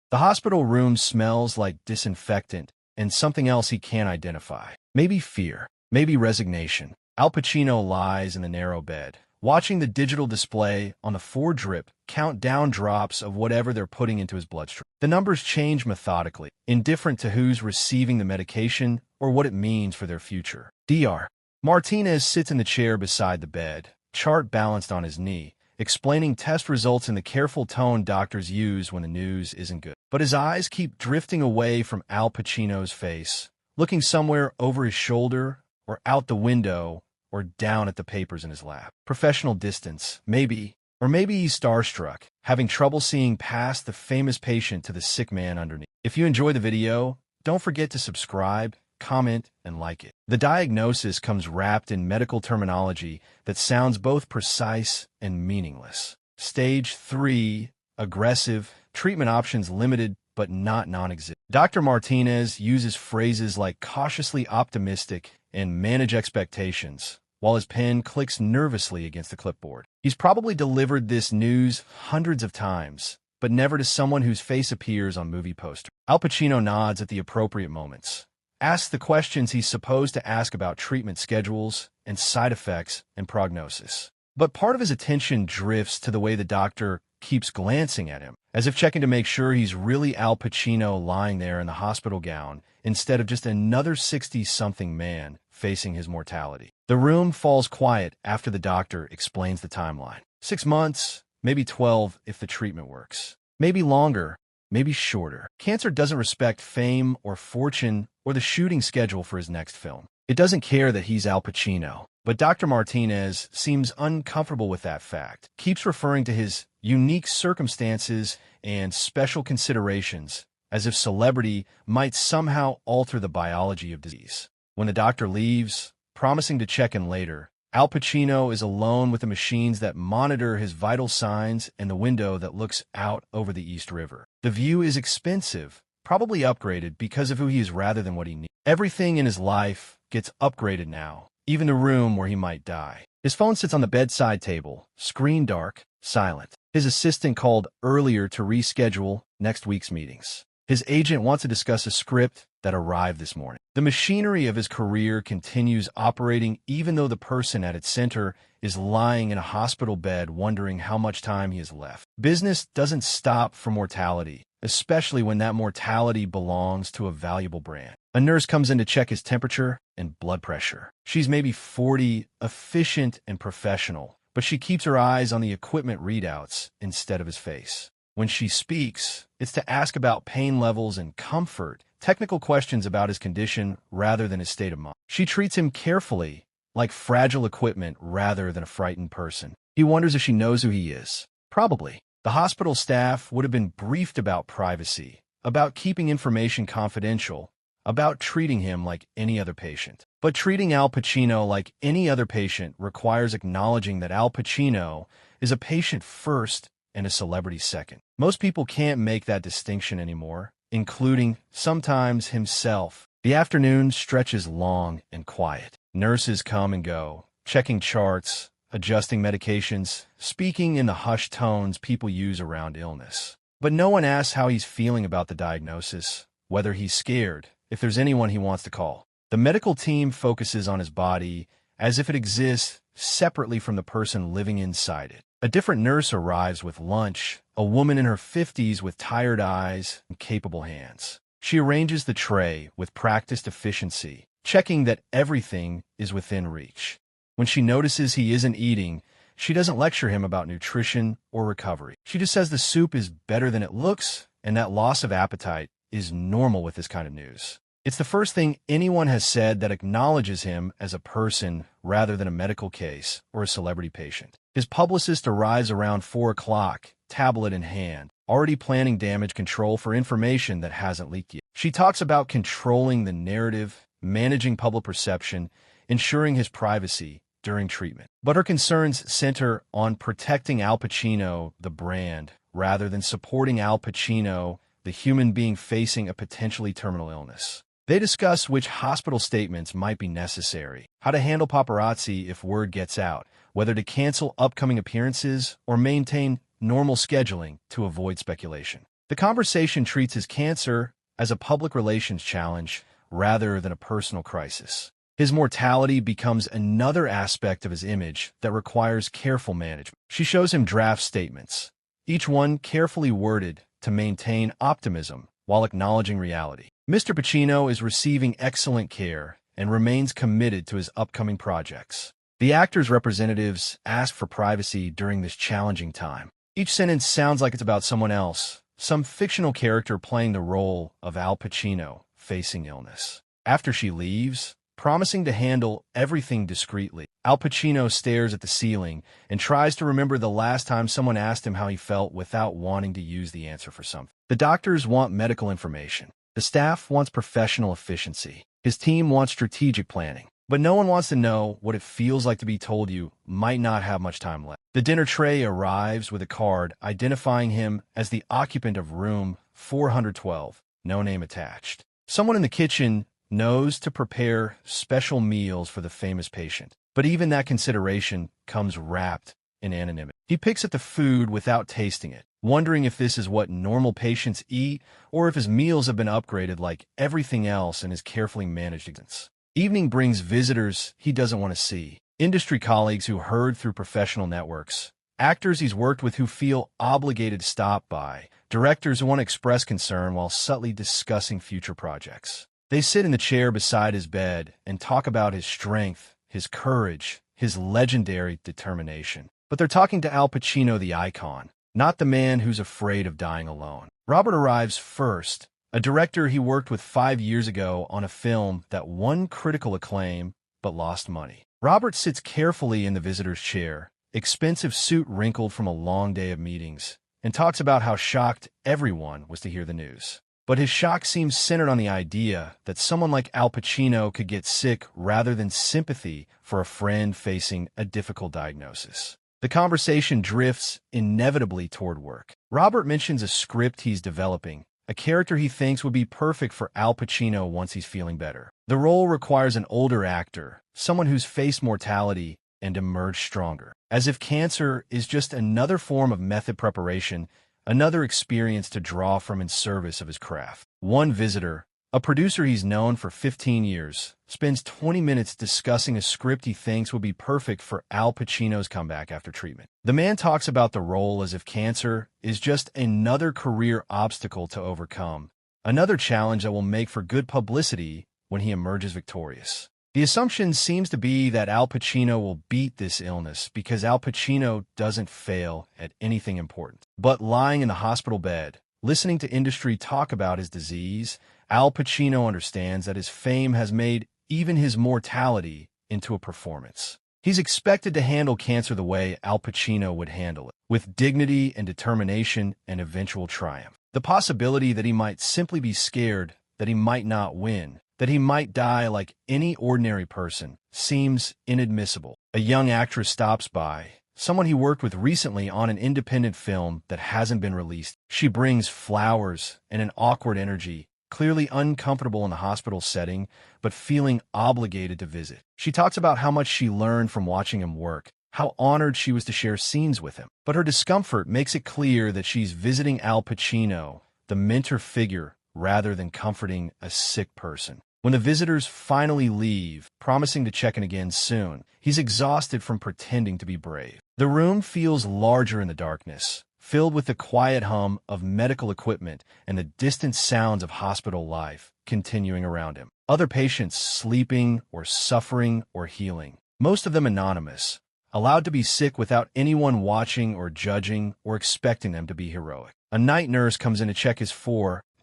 The hospital room smells like disinfectant and something else he can't identify. Maybe fear, maybe resignation. Al Pacino lies in the narrow bed, watching the digital display on the 4-drip count down drops of whatever they're putting into his bloodstream. The numbers change methodically, indifferent to who's receiving the medication or what it means for their future. Dr. Martinez sits in the chair beside the bed, chart balanced on his knee, explaining test results in the careful tone doctors use when the news isn't good. But his eyes keep drifting away from Al Pacino's face, looking somewhere over his shoulder or out the window or down at the papers in his lap. Professional distance, maybe. Or maybe he's starstruck, having trouble seeing past the famous patient to the sick man underneath. If you enjoy the video, don't forget to subscribe, comment, and like it. The diagnosis comes wrapped in medical terminology that sounds both precise and meaningless. Stage 3, aggressive, treatment options limited but not non-existent. Dr. Martinez uses phrases like cautiously optimistic and manage expectations, while his pen clicks nervously against the clipboard. He's probably delivered this news hundreds of times, but never to someone whose face appears on movie posters. Al Pacino nods at the appropriate moments, asks the questions he's supposed to ask about treatment schedules and side effects and prognosis. But part of his attention drifts to the way the doctor keeps glancing at him, as if checking to make sure he's really Al Pacino lying there in the hospital gown instead of just another 60-something man facing his mortality. The room falls quiet after the doctor explains the timeline. 6 months, maybe 12 if the treatment works. Maybe longer, maybe shorter. Cancer doesn't respect fame or fortune or the shooting schedule for his next film. It doesn't care that he's Al Pacino. But Dr. Martinez seems uncomfortable with that fact, keeps referring to his unique circumstances and special considerations as if celebrity might somehow alter the biology of disease. When the doctor leaves, promising to check in later, Al Pacino is alone with the machines that monitor his vital signs and the window that looks out over the East River. The view is expensive, probably upgraded because of who he is rather than what he needs. Everything in his life gets upgraded now, even the room where he might die. His phone sits on the bedside table, screen dark, silent. His assistant called earlier to reschedule next week's meetings. His agent wants to discuss a script that arrived this morning. The machinery of his career continues operating even though the person at its center is lying in a hospital bed wondering how much time he has left. Business doesn't stop for mortality, especially when that mortality belongs to a valuable brand. A nurse comes in to check his temperature and blood pressure. She's maybe 40, efficient and professional, but she keeps her eyes on the equipment readouts instead of his face. When she speaks, it's to ask about pain levels and comfort, technical questions about his condition rather than his state of mind. She treats him carefully, like fragile equipment rather than a frightened person. He wonders if she knows who he is. Probably. The hospital staff would have been briefed about privacy, about keeping information confidential, about treating him like any other patient. But treating Al Pacino like any other patient requires acknowledging that Al Pacino is a patient first and a celebrity second. Most people can't make that distinction anymore, including, sometimes, himself. The afternoon stretches long and quiet. Nurses come and go, checking charts, adjusting medications, speaking in the hushed tones people use around illness. But no one asks how he's feeling about the diagnosis, whether he's scared, if there's anyone he wants to call. The medical team focuses on his body as if it exists separately from the person living inside it. A different nurse arrives with lunch, a woman in her 50s with tired eyes and capable hands. She arranges the tray with practiced efficiency, checking that everything is within reach. When she notices he isn't eating, she doesn't lecture him about nutrition or recovery. She just says the soup is better than it looks and that loss of appetite is normal with this kind of news. It's the first thing anyone has said that acknowledges him as a person rather than a medical case or a celebrity patient. His publicist arrives around 4 o'clock, tablet in hand, already planning damage control for information that hasn't leaked yet. She talks about controlling the narrative, managing public perception, ensuring his privacy during treatment. But her concerns center on protecting Al Pacino, the brand, rather than supporting Al Pacino, the human being facing a potentially terminal illness. They discuss which hospital statements might be necessary, how to handle paparazzi if word gets out, whether to cancel upcoming appearances or maintain normal scheduling to avoid speculation. The conversation treats his cancer as a public relations challenge rather than a personal crisis. His mortality becomes another aspect of his image that requires careful management. She shows him draft statements, each one carefully worded to maintain optimism while acknowledging reality. Mr. Pacino is receiving excellent care and remains committed to his upcoming projects. The actor's representatives ask for privacy during this challenging time. Each sentence sounds like it's about someone else, some fictional character playing the role of Al Pacino facing illness. After she leaves, promising to handle everything discreetly, Al Pacino stares at the ceiling and tries to remember the last time someone asked him how he felt without wanting to use the answer for something. The doctors want medical information. The staff wants professional efficiency. His team wants strategic planning. But no one wants to know what it feels like to be told you might not have much time left. The dinner tray arrives with a card identifying him as the occupant of room 412, no name attached. Someone in the kitchen knows to prepare special meals for the famous patient, but even that consideration comes wrapped in anonymity. He picks at the food without tasting it, wondering if this is what normal patients eat or if his meals have been upgraded like everything else in his carefully managed existence. Evening brings visitors he doesn't want to see, industry colleagues who heard through professional networks, actors he's worked with who feel obligated to stop by, directors who want to express concern while subtly discussing future projects. They sit in the chair beside his bed and talk about his strength, his courage, his legendary determination. But they're talking to Al Pacino, the icon, not the man who's afraid of dying alone. Robert arrives first, a director he worked with 5 years ago on a film that won critical acclaim but lost money. Robert sits carefully in the visitor's chair, expensive suit wrinkled from a long day of meetings, and talks about how shocked everyone was to hear the news. But his shock seems centered on the idea that someone like Al Pacino could get sick rather than sympathy for a friend facing a difficult diagnosis. The conversation drifts inevitably toward work. Robert mentions a script he's developing, a character he thinks would be perfect for Al Pacino once he's feeling better. The role requires an older actor, someone who's faced mortality and emerged stronger. As if cancer is just another form of method preparation, another experience to draw from in service of his craft. One visitor, a producer he's known for 15 years, spends 20 minutes discussing a script he thinks would be perfect for Al Pacino's comeback after treatment. The man talks about the role as if cancer is just another career obstacle to overcome, another challenge that will make for good publicity when he emerges victorious. The assumption seems to be that Al Pacino will beat this illness because Al Pacino doesn't fail at anything important. But lying in the hospital bed, listening to industry talk about his disease, Al Pacino understands that his fame has made even his mortality into a performance. He's expected to handle cancer the way Al Pacino would handle it, with dignity and determination and eventual triumph. The possibility that he might simply be scared, that he might not win, that he might die like any ordinary person, seems inadmissible. A young actress stops by, someone he worked with recently on an independent film that hasn't been released. She brings flowers and an awkward energy, clearly uncomfortable in the hospital setting, but feeling obligated to visit. She talks about how much she learned from watching him work, how honored she was to share scenes with him. But her discomfort makes it clear that she's visiting Al Pacino, the mentor figure, rather than comforting a sick person. When the visitors finally leave, promising to check in again soon, he's exhausted from pretending to be brave. The room feels larger in the darkness, filled with the quiet hum of medical equipment and the distant sounds of hospital life continuing around him. Other patients sleeping or suffering or healing, most of them anonymous, allowed to be sick without anyone watching or judging or expecting them to be heroic. A night nurse comes in to check his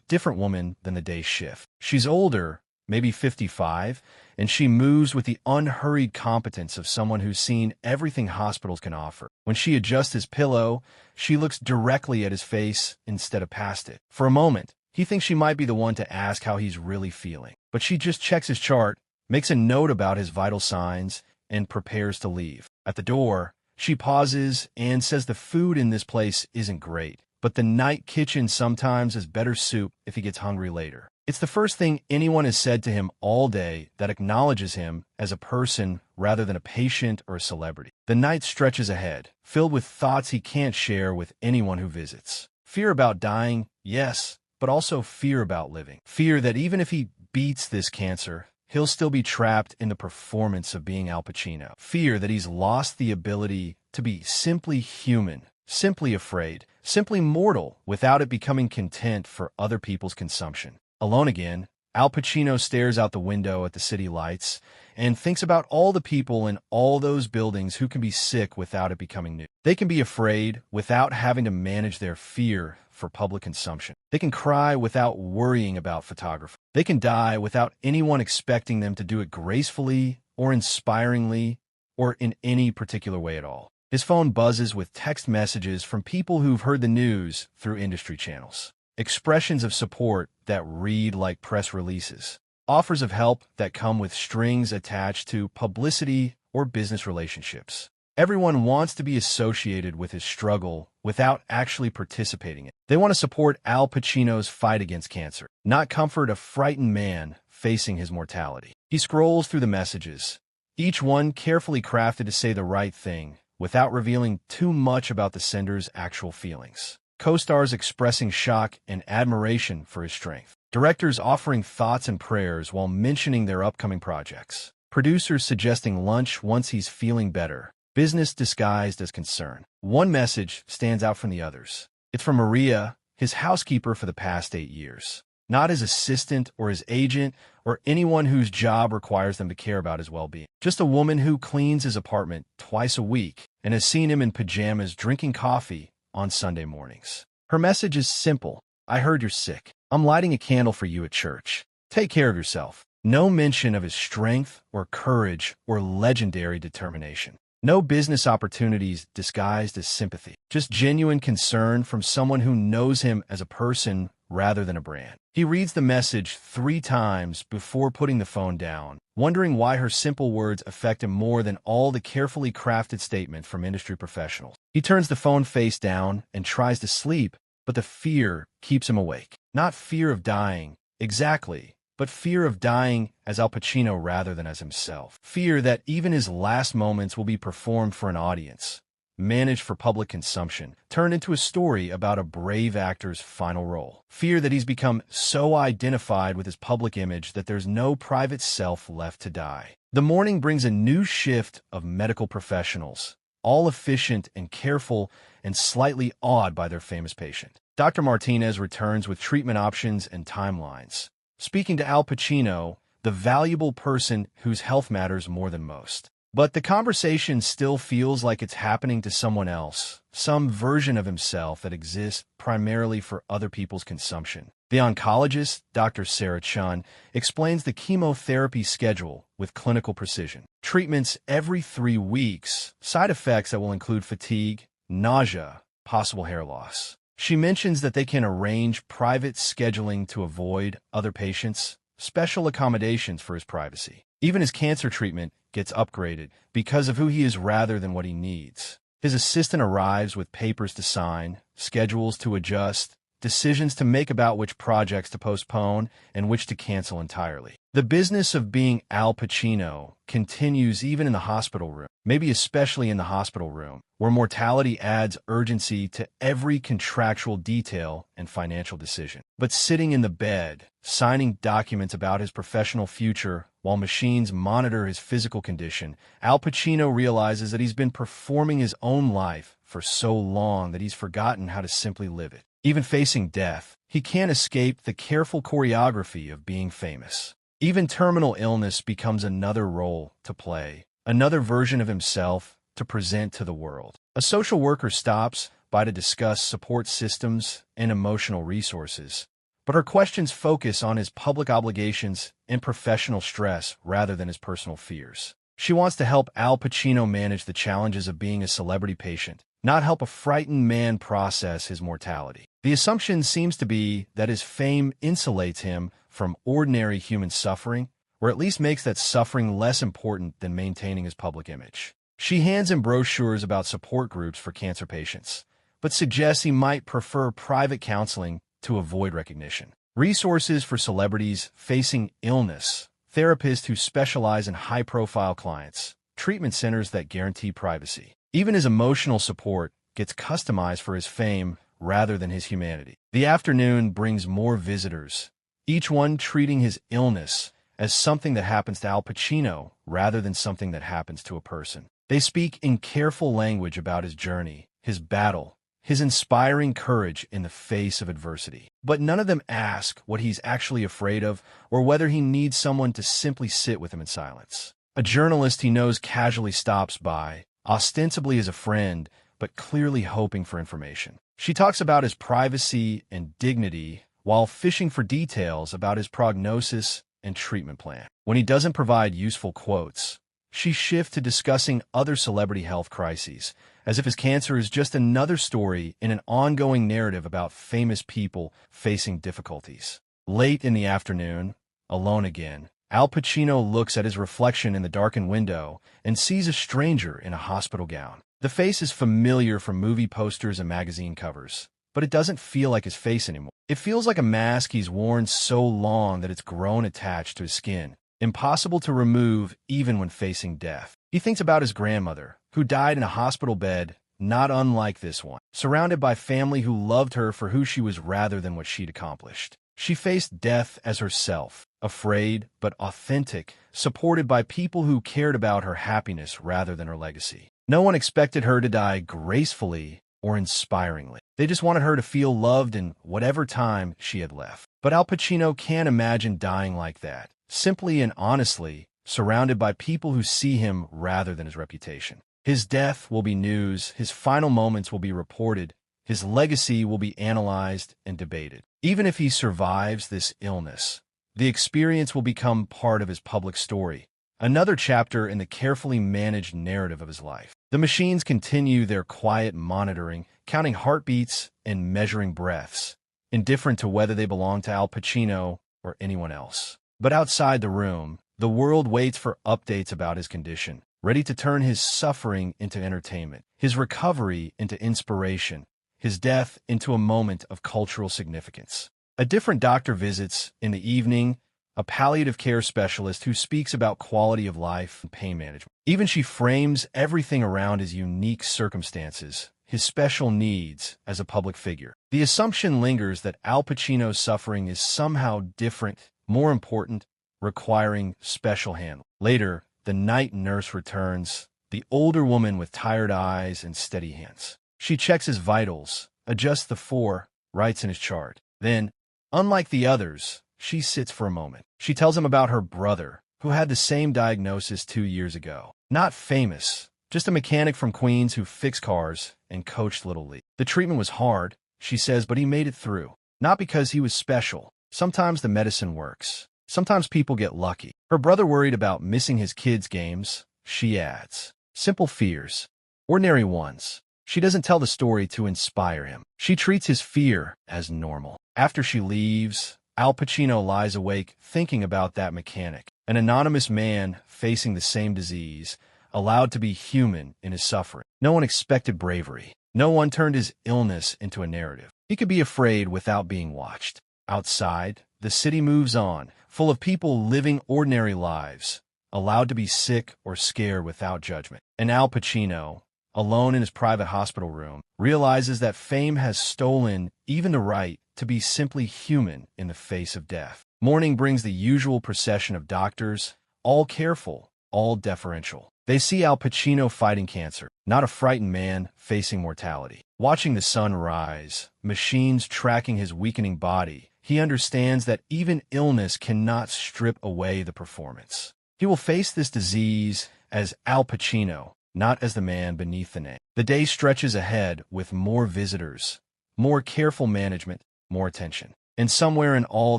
different woman than the day shift. She's older, maybe 55, and she moves with the unhurried competence of someone who's seen everything hospitals can offer. When she adjusts his pillow, she looks directly at his face instead of past it. For a moment, he thinks she might be the one to ask how he's really feeling. But she just checks his chart, makes a note about his vital signs, and prepares to leave. At the door, she pauses and says the food in this place isn't great, but the night kitchen sometimes is better soup if he gets hungry later. It's the first thing anyone has said to him all day that acknowledges him as a person rather than a patient or a celebrity. The night stretches ahead, filled with thoughts he can't share with anyone who visits. Fear about dying yes, but also fear about living. Fear that even if he beats this cancer, he'll still be trapped in the performance of being Al Pacino. Fear that he's lost the ability to be simply human, simply afraid, simply mortal without it becoming content for other people's consumption. Alone again, Al Pacino stares out the window at the city lights and thinks about all the people in all those buildings who can be sick without it becoming news. They can be afraid without having to manage their fear for public consumption. They can cry without worrying about photography. They can die without anyone expecting them to do it gracefully or inspiringly or in any particular way at all. His phone buzzes with text messages from people who've heard the news through industry channels. Expressions of support that read like press releases. Offers of help that come with strings attached to publicity or business relationships. Everyone wants to be associated with his struggle without actually participating in it. They want to support Al Pacino's fight against cancer, not comfort a frightened man facing his mortality. He scrolls through the messages, each one carefully crafted to say the right thing without revealing too much about the sender's actual feelings. Co-stars expressing shock and admiration for his strength. Directors offering thoughts and prayers while mentioning their upcoming projects. Producers suggesting lunch once he's feeling better. Business disguised as concern. One message stands out from the others. It's from Maria, his housekeeper for the past 8 years. Not his assistant or his agent or anyone whose job requires them to care about his well-being. Just a woman who cleans his apartment twice a week and has seen him in pajamas drinking coffee on Sunday mornings. Her message is simple. I heard you're sick. I'm lighting a candle for you at church. Take care of yourself. No mention of his strength or courage or legendary determination. No business opportunities disguised as sympathy. Just genuine concern from someone who knows him as a person rather than a brand. He reads the message 3 times before putting the phone down, wondering why her simple words affect him more than all the carefully crafted statements from industry professionals. He turns the phone face down and tries to sleep, but the fear keeps him awake. Not fear of dying, exactly, but fear of dying as Al Pacino rather than as himself. Fear that even his last moments will be performed for an audience, managed for public consumption, turned into a story about a brave actor's final role. Fear that he's become so identified with his public image that there's no private self left to die. The morning brings a new shift of medical professionals, all efficient and careful and slightly awed by their famous patient. Dr. Martinez returns with treatment options and timelines, speaking to Al Pacino, the valuable person whose health matters more than most. But the conversation still feels like it's happening to someone else, some version of himself that exists primarily for other people's consumption. The oncologist, Dr. Sarah Chun, explains the chemotherapy schedule with clinical precision. Treatments every 3 weeks, side effects that will include fatigue, nausea, possible hair loss. She mentions that they can arrange private scheduling to avoid other patients, special accommodations for his privacy. Even his cancer treatment gets upgraded because of who he is rather than what he needs. His assistant arrives with papers to sign, schedules to adjust, decisions to make about which projects to postpone and which to cancel entirely. The business of being Al Pacino continues even in the hospital room, maybe especially in the hospital room, where mortality adds urgency to every contractual detail and financial decision. But sitting in the bed, signing documents about his professional future while machines monitor his physical condition, Al Pacino realizes that he's been performing his own life for so long that he's forgotten how to simply live it. Even facing death, he can't escape the careful choreography of being famous. Even terminal illness becomes another role to play, another version of himself to present to the world. A social worker stops by to discuss support systems and emotional resources, but her questions focus on his public obligations and professional stress rather than his personal fears. She wants to help Al Pacino manage the challenges of being a celebrity patient, not help a frightened man process his mortality. The assumption seems to be that his fame insulates him from ordinary human suffering, or at least makes that suffering less important than maintaining his public image. She hands him brochures about support groups for cancer patients, but suggests he might prefer private counseling to avoid recognition. Resources for celebrities facing illness, therapists who specialize in high-profile clients, treatment centers that guarantee privacy. Even his emotional support gets customized for his fame rather than his humanity. The afternoon brings more visitors, each one treating his illness as something that happens to Al Pacino rather than something that happens to a person. They speak in careful language about his journey, his battle, his inspiring courage in the face of adversity. But none of them ask what he's actually afraid of or whether he needs someone to simply sit with him in silence. A journalist he knows casually stops by, ostensibly as a friend, but clearly hoping for information. She talks about his privacy and dignity while fishing for details about his prognosis and treatment plan. When he doesn't provide useful quotes, she shifts to discussing other celebrity health crises, as if his cancer is just another story in an ongoing narrative about famous people facing difficulties. Late in the afternoon, alone again, Al Pacino looks at his reflection in the darkened window and sees a stranger in a hospital gown. The face is familiar from movie posters and magazine covers, but it doesn't feel like his face anymore. It feels like a mask he's worn so long that it's grown attached to his skin, impossible to remove even when facing death. He thinks about his grandmother, who died in a hospital bed not unlike this one, surrounded by family who loved her for who she was rather than what she'd accomplished. She faced death as herself, afraid but authentic, supported by people who cared about her happiness rather than her legacy. No one expected her to die gracefully or inspiringly. They just wanted her to feel loved in whatever time she had left. But Al Pacino can't imagine dying like that, simply and honestly, surrounded by people who see him rather than his reputation. His death will be news, his final moments will be reported, his legacy will be analyzed and debated. Even if he survives this illness, the experience will become part of his public story, another chapter in the carefully managed narrative of his life. The machines continue their quiet monitoring, counting heartbeats and measuring breaths, indifferent to whether they belong to Al Pacino or anyone else. But outside the room, the world waits for updates about his condition, ready to turn his suffering into entertainment, his recovery into inspiration, his death into a moment of cultural significance. A different doctor visits in the evening, a palliative care specialist who speaks about quality of life and pain management. Even she frames everything around his unique circumstances, his special needs as a public figure. The assumption lingers that Al Pacino's suffering is somehow different, more important, requiring special handling. Later, the night nurse returns, the older woman with tired eyes and steady hands. She checks his vitals, adjusts the 4, writes in his chart. Then, unlike the others, she sits for a moment. She tells him about her brother, who had the same diagnosis 2 years ago. Not famous, just a mechanic from Queens who fixed cars and coached Little League. The treatment was hard, she says, but he made it through. Not because he was special. Sometimes the medicine works. Sometimes people get lucky. Her brother worried about missing his kids' games. She adds, simple fears, ordinary ones. She doesn't tell the story to inspire him. She treats his fear as normal. After she leaves, Al Pacino lies awake thinking about that mechanic, an anonymous man facing the same disease, allowed to be human in his suffering. No one expected bravery. No one turned his illness into a narrative. He could be afraid without being watched. Outside, the city moves on, full of people living ordinary lives, allowed to be sick or scared without judgment. And Al Pacino, alone in his private hospital room, realizes that fame has stolen even the right to be simply human in the face of death. Morning brings the usual procession of doctors, all careful, all deferential. They see Al Pacino fighting cancer, not a frightened man facing mortality. Watching the sun rise, machines tracking his weakening body, he understands that even illness cannot strip away the performance. He will face this disease as Al Pacino, not as the man beneath the name. The day stretches ahead with more visitors, more careful management, more attention. And somewhere in all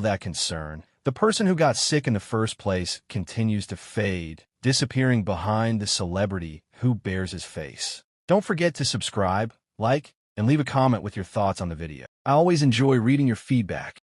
that concern, the person who got sick in the first place continues to fade, disappearing behind the celebrity who bears his face. Don't forget to subscribe, like, and leave a comment with your thoughts on the video. I always enjoy reading your feedback.